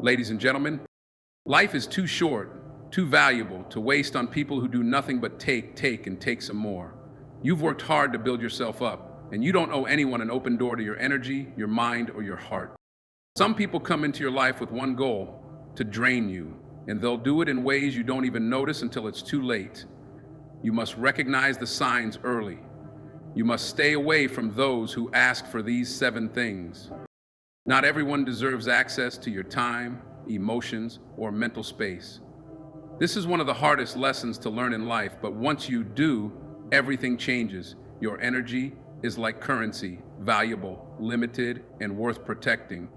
Ladies and gentlemen, life is too short, too valuable to waste on people who do nothing but take, and take some more. You've worked hard to build yourself up, and you don't owe anyone an open door to your energy, your mind, or your heart. Some people come into your life with one goal, to drain you, and they'll do it in ways you don't even notice until it's too late. You must recognize the signs early. You must stay away from those who ask for these 7 things. Not everyone deserves access to your time, emotions, or mental space. This is one of the hardest lessons to learn in life, but once you do, everything changes. Your energy is like currency, valuable, limited, and worth protecting.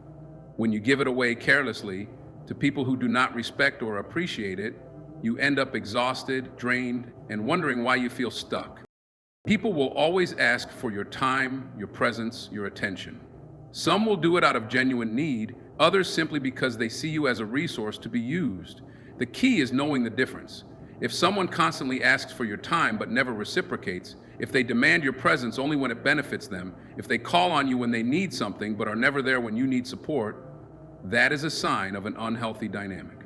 When you give it away carelessly to people who do not respect or appreciate it, you end up exhausted, drained, and wondering why you feel stuck. People will always ask for your time, your presence, your attention. Some will do it out of genuine need, others simply because they see you as a resource to be used. The key is knowing the difference. If someone constantly asks for your time but never reciprocates, if they demand your presence only when it benefits them, if they call on you when they need something but are never there when you need support, that is a sign of an unhealthy dynamic.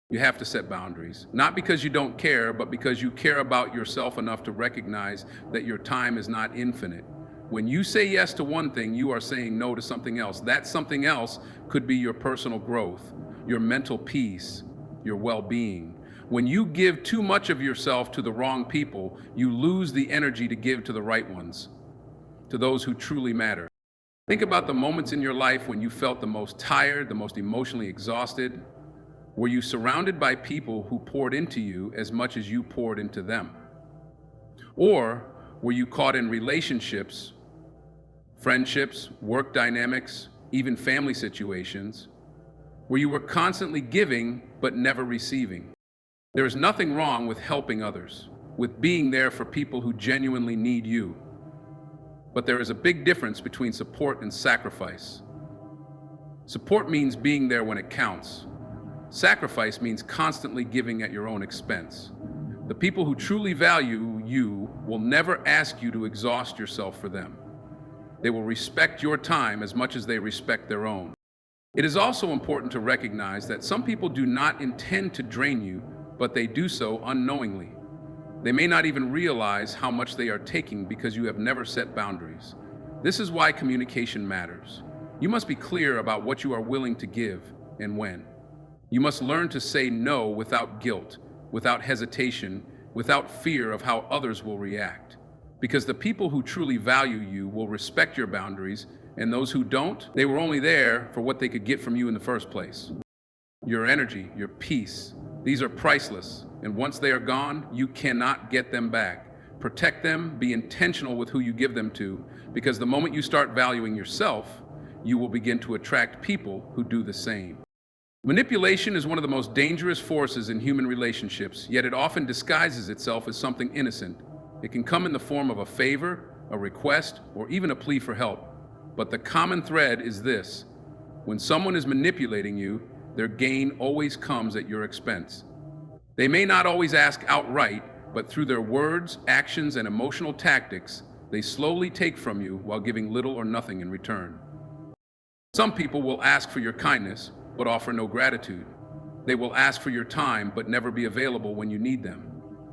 You have to set boundaries, not because you don't care, but because you care about yourself enough to recognize that your time is not infinite. When you say yes to one thing, you are saying no to something else. That something else could be your personal growth, your mental peace, your well-being. When you give too much of yourself to the wrong people, you lose the energy to give to the right ones, to those who truly matter. Think about the moments in your life when you felt the most tired, the most emotionally exhausted. Were you surrounded by people who poured into you as much as you poured into them? Or were you caught in relationships, friendships, work dynamics, even family situations, where you were constantly giving but never receiving? There is nothing wrong with helping others, with being there for people who genuinely need you. But there is a big difference between support and sacrifice. Support means being there when it counts. Sacrifice means constantly giving at your own expense. The people who truly value you will never ask you to exhaust yourself for them. They will respect your time as much as they respect their own. It is also important to recognize that some people do not intend to drain you, but they do so unknowingly. They may not even realize how much they are taking because you have never set boundaries. This is why communication matters. You must be clear about what you are willing to give and when. You must learn to say no without guilt, without hesitation, without fear of how others will react. Because the people who truly value you will respect your boundaries, and those who don't, they were only there for what they could get from you in the first place. Your energy, your peace, these are priceless, and once they are gone, you cannot get them back. Protect them, be intentional with who you give them to, because the moment you start valuing yourself, you will begin to attract people who do the same. Manipulation is one of the most dangerous forces in human relationships, yet it often disguises itself as something innocent. It can come in the form of a favor, a request, or even a plea for help. But the common thread is this: when someone is manipulating you, their gain always comes at your expense. They may not always ask outright, but through their words, actions, and emotional tactics, they slowly take from you while giving little or nothing in return. Some people will ask for your kindness, but offer no gratitude. They will ask for your time, but never be available when you need them.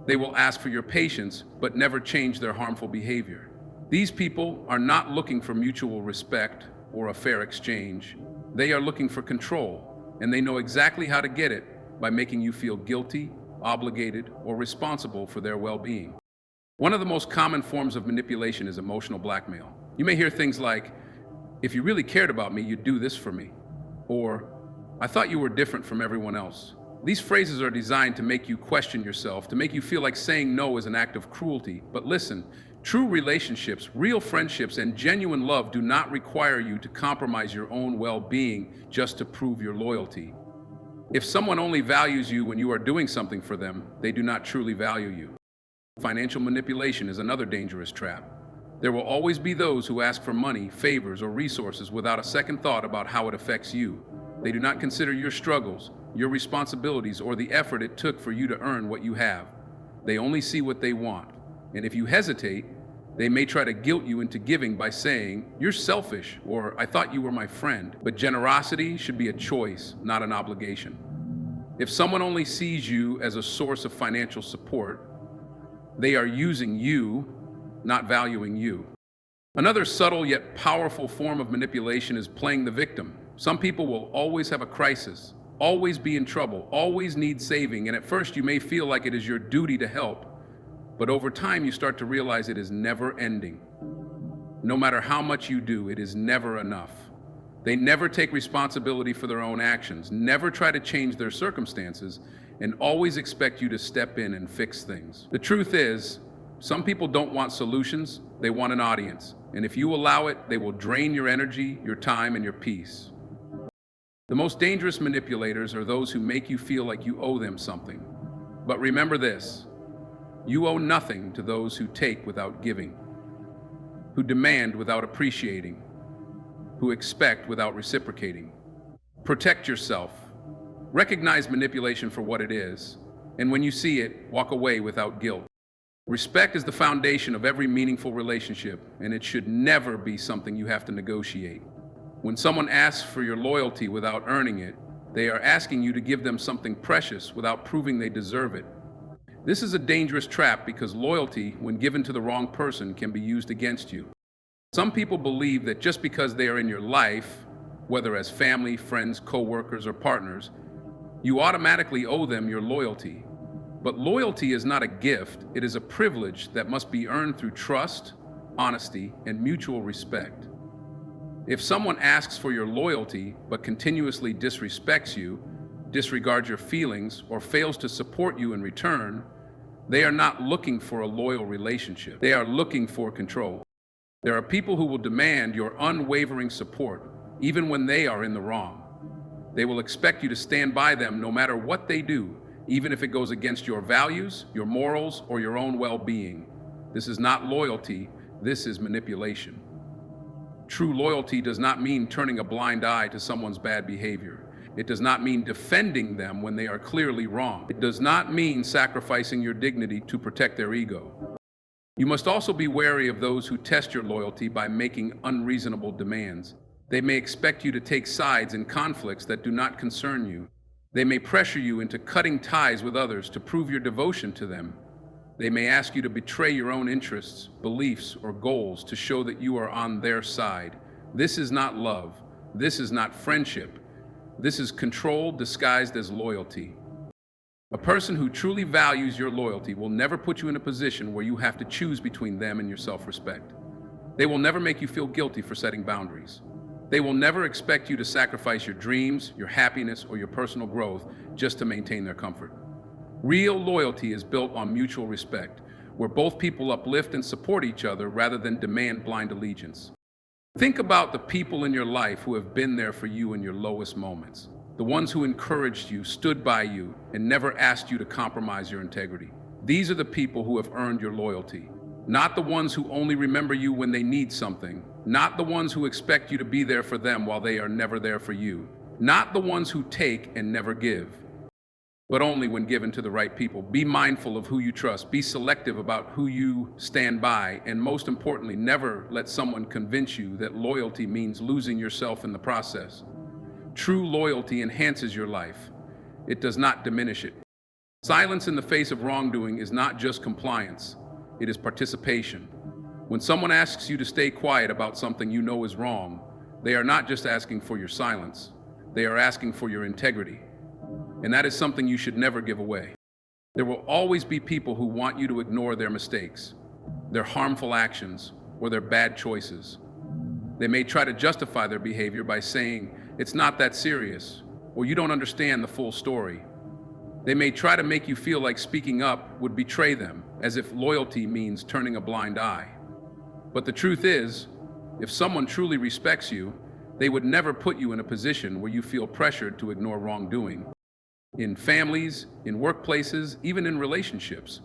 They will ask for your patience, but never change their harmful behavior. These people are not looking for mutual respect or a fair exchange. They are looking for control, and they know exactly how to get it by making you feel guilty, obligated, or responsible for their well-being. One of the most common forms of manipulation is emotional blackmail. You may hear things like, "If you really cared about me, you'd do this for me," or "I thought you were different from everyone else." These phrases are designed to make you question yourself, to make you feel like saying no is an act of cruelty. But listen, true relationships, real friendships, and genuine love do not require you to compromise your own well-being just to prove your loyalty. If someone only values you when you are doing something for them, they do not truly value you. Financial manipulation is another dangerous trap. There will always be those who ask for money, favors, or resources without a second thought about how it affects you. They do not consider your struggles, your responsibilities, or the effort it took for you to earn what you have. They only see what they want. And if you hesitate, They may try to guilt you into giving by saying, "You're selfish," or "I thought you were my friend." But generosity should be a choice, not an obligation. If someone only sees you as a source of financial support, they are using you, not valuing you. Another subtle yet powerful form of manipulation is playing the victim. Some people will always have a crisis, always be in trouble, always need saving, and at first you may feel like it is your duty to help. But over time, you start to realize it is never ending. No matter how much you do, it is never enough. They never take responsibility for their own actions, never try to change their circumstances, and always expect you to step in and fix things. The truth is, some people don't want solutions, they want an audience. And if you allow it, they will drain your energy, your time, and your peace. The most dangerous manipulators are those who make you feel like you owe them something. But remember this: you owe nothing to those who take without giving, who demand without appreciating, who expect without reciprocating. Protect yourself. Recognize manipulation for what it is, and when you see it, walk away without guilt. Respect is the foundation of every meaningful relationship, and it should never be something you have to negotiate. When someone asks for your loyalty without earning it, they are asking you to give them something precious without proving they deserve it. This is a dangerous trap because loyalty, when given to the wrong person, can be used against you. Some people believe that just because they are in your life, whether as family, friends, co-workers, or partners, you automatically owe them your loyalty. But loyalty is not a gift, it is a privilege that must be earned through trust, honesty, and mutual respect. If someone asks for your loyalty but continuously disrespects you, disregards your feelings, or fails to support you in return, they are not looking for a loyal relationship. They are looking for control. There are people who will demand your unwavering support, even when they are in the wrong. They will expect you to stand by them no matter what they do, even if it goes against your values, your morals, or your own well-being. This is not loyalty, this is manipulation. True loyalty does not mean turning a blind eye to someone's bad behavior. It does not mean defending them when they are clearly wrong. It does not mean sacrificing your dignity to protect their ego. You must also be wary of those who test your loyalty by making unreasonable demands. They may expect you to take sides in conflicts that do not concern you. They may pressure you into cutting ties with others to prove your devotion to them. They may ask you to betray your own interests, beliefs, or goals to show that you are on their side. This is not love. This is not friendship. This is control disguised as loyalty. A person who truly values your loyalty will never put you in a position where you have to choose between them and your self-respect. They will never make you feel guilty for setting boundaries. They will never expect you to sacrifice your dreams, your happiness, or your personal growth just to maintain their comfort. Real loyalty is built on mutual respect, where both people uplift and support each other rather than demand blind allegiance. Think about the people in your life who have been there for you in your lowest moments. The ones who encouraged you, stood by you, and never asked you to compromise your integrity. These are the people who have earned your loyalty. Not the ones who only remember you when they need something. Not the ones who expect you to be there for them while they are never there for you. Not the ones who take and never give, but only when given to the right people. Be mindful of who you trust. Be selective about who you stand by. And most importantly, never let someone convince you that loyalty means losing yourself in the process. True loyalty enhances your life. It does not diminish it. Silence in the face of wrongdoing is not just compliance. It is participation. When someone asks you to stay quiet about something you know is wrong, they are not just asking for your silence. They are asking for your integrity. And that is something you should never give away. There will always be people who want you to ignore their mistakes, their harmful actions, or their bad choices. They may try to justify their behavior by saying, "It's not that serious," or "You don't understand the full story." They may try to make you feel like speaking up would betray them, as if loyalty means turning a blind eye. But the truth is, if someone truly respects you, they would never put you in a position where you feel pressured to ignore wrongdoing. In families, in workplaces, even in relationships,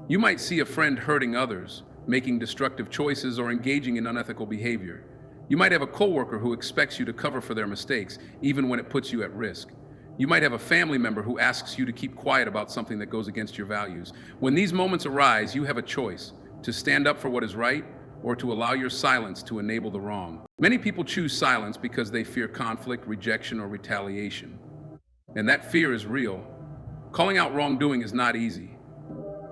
you might see a friend hurting others, making destructive choices, or engaging in unethical behavior. You might have a coworker who expects you to cover for their mistakes, even when it puts you at risk. You might have a family member who asks you to keep quiet about something that goes against your values. When these moments arise, you have a choice. to stand up for what is right, or to allow your silence to enable the wrong. Many people choose silence because they fear conflict, rejection, or retaliation. And that fear is real. Calling out wrongdoing is not easy.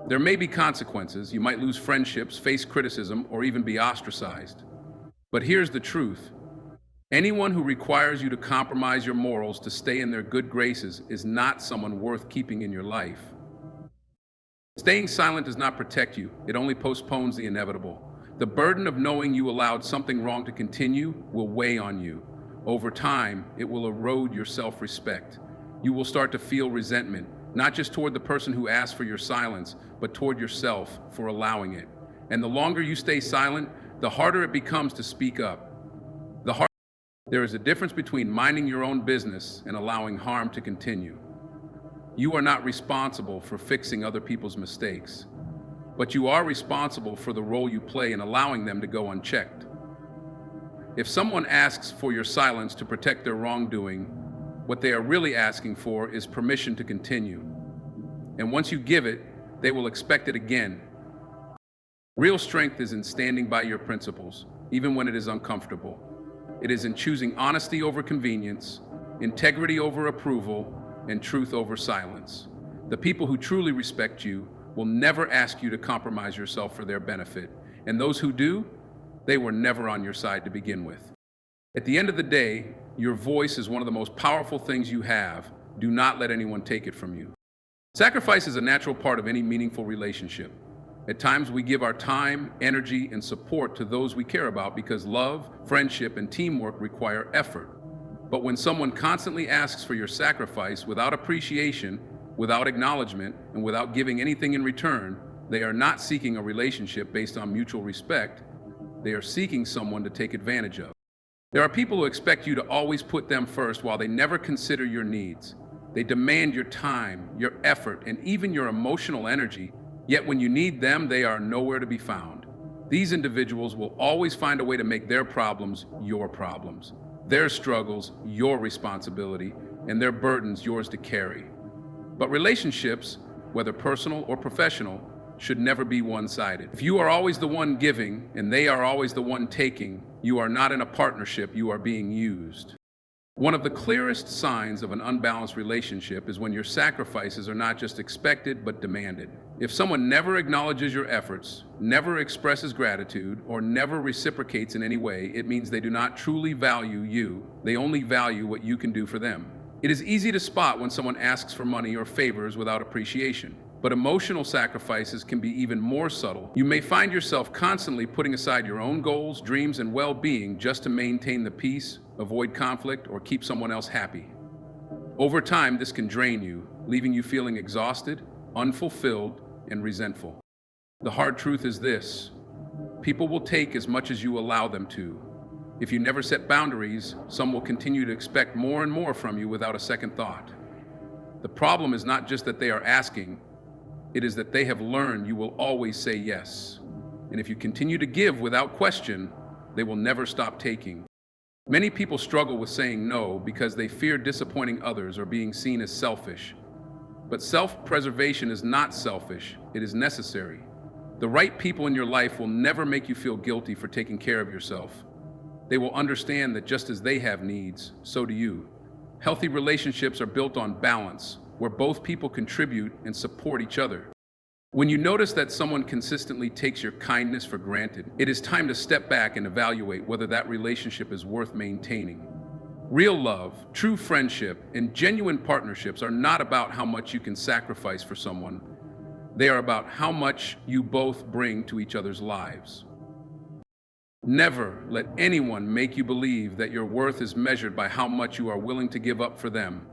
There may be consequences. You might lose friendships, face criticism, or even be ostracized. But here's the truth. Anyone who requires you to compromise your morals to stay in their good graces is not someone worth keeping in your life. Staying silent does not protect you. It only postpones the inevitable. The burden of knowing you allowed something wrong to continue will weigh on you. Over time, it will erode your self-respect. You will start to feel resentment, not just toward the person who asked for your silence, but toward yourself for allowing it. And the longer you stay silent, the harder it becomes to speak up. There is a difference between minding your own business and allowing harm to continue. You are not responsible for fixing other people's mistakes, but you are responsible for the role you play in allowing them to go unchecked. If someone asks for your silence to protect their wrongdoing, what they are really asking for is permission to continue. And once you give it, they will expect it again. Real strength is in standing by your principles, even when it is uncomfortable. It is in choosing honesty over convenience, integrity over approval, and truth over silence. The people who truly respect you will never ask you to compromise yourself for their benefit. And those who do, they were never on your side to begin with. At the end of the day, your voice is one of the most powerful things you have. Do not let anyone take it from you. Sacrifice is a natural part of any meaningful relationship. At times we give our time, energy, and support to those we care about because love, friendship, and teamwork require effort. But when someone constantly asks for your sacrifice without appreciation, without acknowledgement, and without giving anything in return, they are not seeking a relationship based on mutual respect. They are seeking someone to take advantage of. There are people who expect you to always put them first while they never consider your needs. They demand your time, your effort, and even your emotional energy. Yet when you need them, they are nowhere to be found. These individuals will always find a way to make their problems your problems, their struggles your responsibility, and their burdens yours to carry. But relationships, whether personal or professional, should never be one-sided. If you are always the one giving and they are always the one taking, you are not in a partnership, you are being used. One of the clearest signs of an unbalanced relationship is when your sacrifices are not just expected but demanded. If someone never acknowledges your efforts, never expresses gratitude, or never reciprocates in any way, it means they do not truly value you. They only value what you can do for them. It is easy to spot when someone asks for money or favors without appreciation. But emotional sacrifices can be even more subtle. You may find yourself constantly putting aside your own goals, dreams, and well-being just to maintain the peace, avoid conflict, or keep someone else happy. Over time, this can drain you, leaving you feeling exhausted, unfulfilled, and resentful. The hard truth is this: people will take as much as you allow them to. If you never set boundaries, some will continue to expect more and more from you without a second thought. The problem is not just that they are asking, it is that they have learned you will always say yes. And if you continue to give without question, they will never stop taking. Many people struggle with saying no because they fear disappointing others or being seen as selfish. But self-preservation is not selfish, it is necessary. The right people in your life will never make you feel guilty for taking care of yourself. They will understand that just as they have needs, so do you. Healthy relationships are built on balance, where both people contribute and support each other. When you notice that someone consistently takes your kindness for granted, it is time to step back and evaluate whether that relationship is worth maintaining. Real love, true friendship, and genuine partnerships are not about how much you can sacrifice for someone. They are about how much you both bring to each other's lives. Never let anyone make you believe that your worth is measured by how much you are willing to give up for them.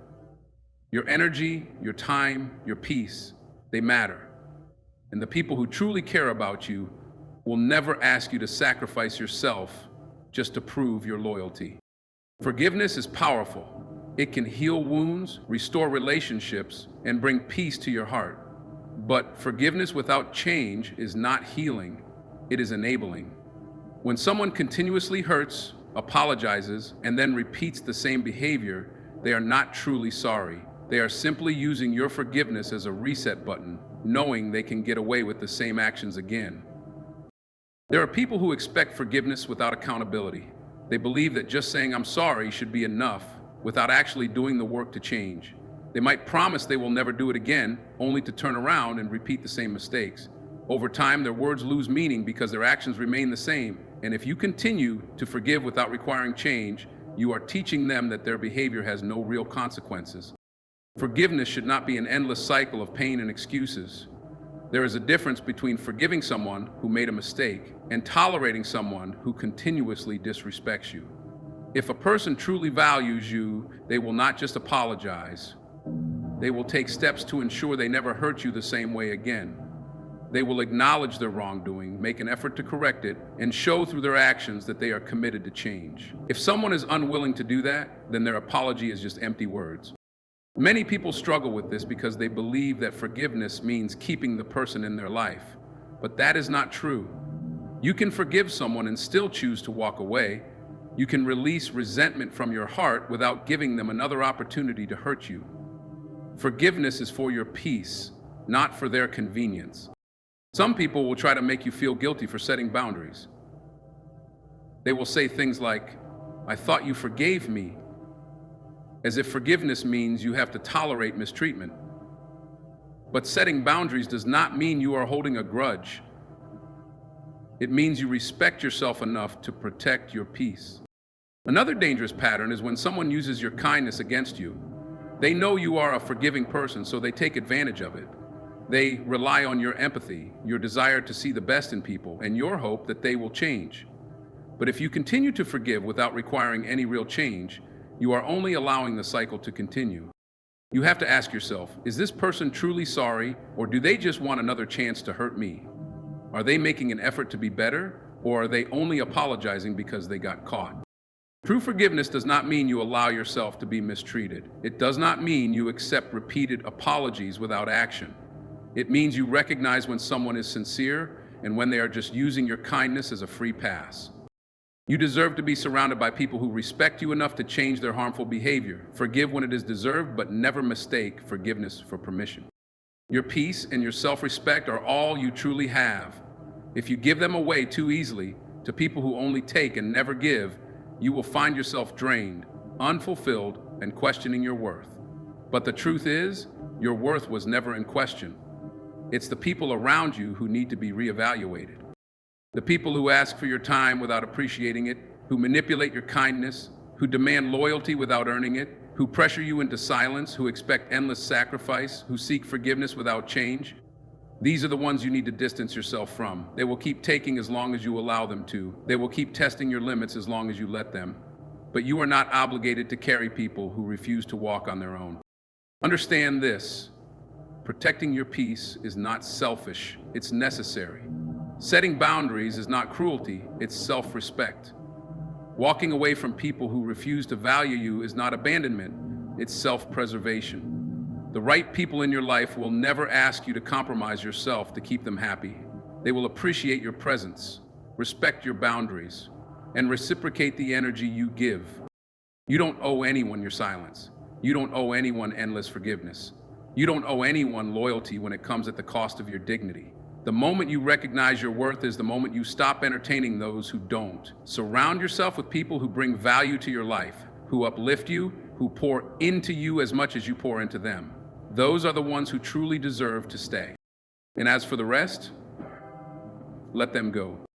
Your energy, your time, your peace, they matter. And the people who truly care about you will never ask you to sacrifice yourself just to prove your loyalty. Forgiveness is powerful. It can heal wounds, restore relationships, and bring peace to your heart. But forgiveness without change is not healing, it is enabling. When someone continuously hurts, apologizes, and then repeats the same behavior, they are not truly sorry. They are simply using your forgiveness as a reset button, knowing they can get away with the same actions again. There are people who expect forgiveness without accountability. They believe that just saying "I'm sorry" should be enough without actually doing the work to change. They might promise they will never do it again, only to turn around and repeat the same mistakes. Over time, their words lose meaning because their actions remain the same. And if you continue to forgive without requiring change, you are teaching them that their behavior has no real consequences. Forgiveness should not be an endless cycle of pain and excuses. There is a difference between forgiving someone who made a mistake and tolerating someone who continuously disrespects you. If a person truly values you, they will not just apologize. They will take steps to ensure they never hurt you the same way again. They will acknowledge their wrongdoing, make an effort to correct it, and show through their actions that they are committed to change. If someone is unwilling to do that, then their apology is just empty words. Many people struggle with this because they believe that forgiveness means keeping the person in their life. But that is not true. You can forgive someone and still choose to walk away. You can release resentment from your heart without giving them another opportunity to hurt you. Forgiveness is for your peace, not for their convenience. Some people will try to make you feel guilty for setting boundaries. They will say things like, "I thought you forgave me," as if forgiveness means you have to tolerate mistreatment. But setting boundaries does not mean you are holding a grudge. It means you respect yourself enough to protect your peace. Another dangerous pattern is when someone uses your kindness against you. They know you are a forgiving person, so they take advantage of it. They rely on your empathy, your desire to see the best in people, and your hope that they will change. But if you continue to forgive without requiring any real change, you are only allowing the cycle to continue. You have to ask yourself, is this person truly sorry, or do they just want another chance to hurt me? Are they making an effort to be better, or are they only apologizing because they got caught? True forgiveness does not mean you allow yourself to be mistreated. It does not mean you accept repeated apologies without action. It means you recognize when someone is sincere and when they are just using your kindness as a free pass. You deserve to be surrounded by people who respect you enough to change their harmful behavior. Forgive when it is deserved, but never mistake forgiveness for permission. Your peace and your self-respect are all you truly have. If you give them away too easily to people who only take and never give, you will find yourself drained, unfulfilled, and questioning your worth. But the truth is, your worth was never in question. It's the people around you who need to be reevaluated. The people who ask for your time without appreciating it, who manipulate your kindness, who demand loyalty without earning it, who pressure you into silence, who expect endless sacrifice, who seek forgiveness without change. These are the ones you need to distance yourself from. They will keep taking as long as you allow them to. They will keep testing your limits as long as you let them. But you are not obligated to carry people who refuse to walk on their own. Understand this. Protecting your peace is not selfish, it's necessary. Setting boundaries is not cruelty, it's self-respect. Walking away from people who refuse to value you is not abandonment, it's self-preservation. The right people in your life will never ask you to compromise yourself to keep them happy. They will appreciate your presence, respect your boundaries, and reciprocate the energy you give. You don't owe anyone your silence. You don't owe anyone endless forgiveness. You don't owe anyone loyalty when it comes at the cost of your dignity. The moment you recognize your worth is the moment you stop entertaining those who don't. Surround yourself with people who bring value to your life, who uplift you, who pour into you as much as you pour into them. Those are the ones who truly deserve to stay. And as for the rest, let them go.